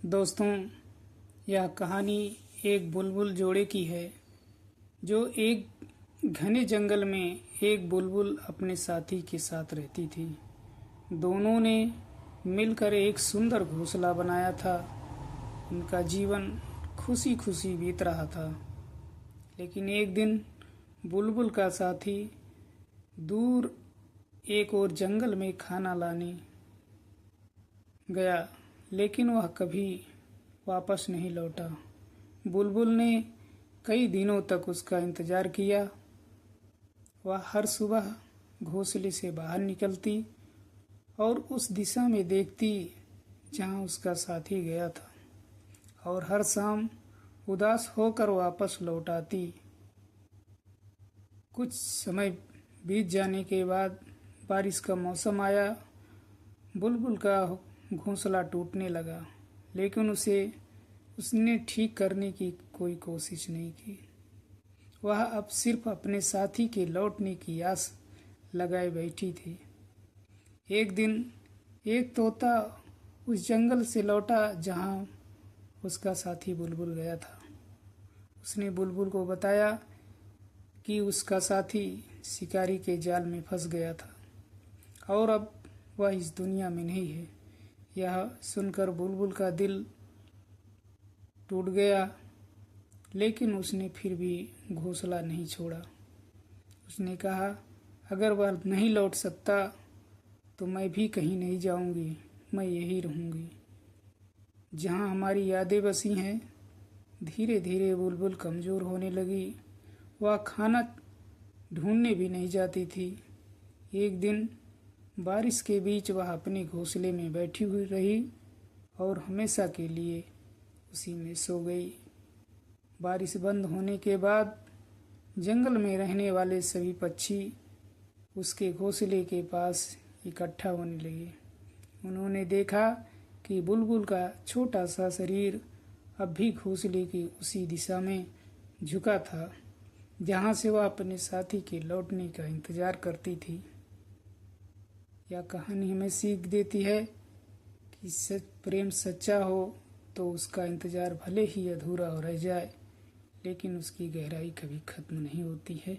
दोस्तों, यह कहानी एक बुलबुल जोड़े की है। जो एक घने जंगल में एक बुलबुल अपने साथी के साथ रहती थी। दोनों ने मिलकर एक सुंदर घोंसला बनाया था। उनका जीवन खुशी खुशी बीत रहा था। लेकिन एक दिन बुलबुल का साथी दूर एक और जंगल में खाना लाने गया, लेकिन वह कभी वापस नहीं लौटा। बुलबुल ने कई दिनों तक उसका इंतजार किया। वह हर सुबह घोंसले से बाहर निकलती और उस दिशा में देखती जहां उसका साथी गया था, और हर शाम उदास होकर वापस लौट आती। कुछ समय बीत जाने के बाद बारिश का मौसम आया। बुलबुल का घोंसला टूटने लगा, लेकिन उसने ठीक करने की कोई कोशिश नहीं की। वह अब सिर्फ अपने साथी के लौटने की आस लगाए बैठी थी। एक दिन एक तोता उस जंगल से लौटा जहां उसका साथी बुलबुल गया था। उसने बुलबुल को बताया कि उसका साथी शिकारी के जाल में फंस गया था और अब वह इस दुनिया में नहीं है। यह सुनकर बुलबुल का दिल टूट गया, लेकिन उसने फिर भी घोंसला नहीं छोड़ा। उसने कहा, अगर वह नहीं लौट सकता तो मैं भी कहीं नहीं जाऊंगी, मैं यही रहूंगी जहां हमारी यादें बसी हैं। धीरे धीरे बुलबुल कमजोर होने लगी। वह खाना ढूंढने भी नहीं जाती थी। एक दिन बारिश के बीच वह अपने घोंसले में बैठी हुई रही और हमेशा के लिए उसी में सो गई। बारिश बंद होने के बाद जंगल में रहने वाले सभी पक्षी उसके घोंसले के पास इकट्ठा होने लगे। उन्होंने देखा कि बुलबुल का छोटा सा शरीर अब भी घोंसले की उसी दिशा में झुका था जहां से वह अपने साथी के लौटने का इंतजार करती थी। यह कहानी हमें सीख देती है कि प्रेम सच्चा हो तो उसका इंतजार भले ही अधूरा हो रह जाए, लेकिन उसकी गहराई कभी खत्म नहीं होती है।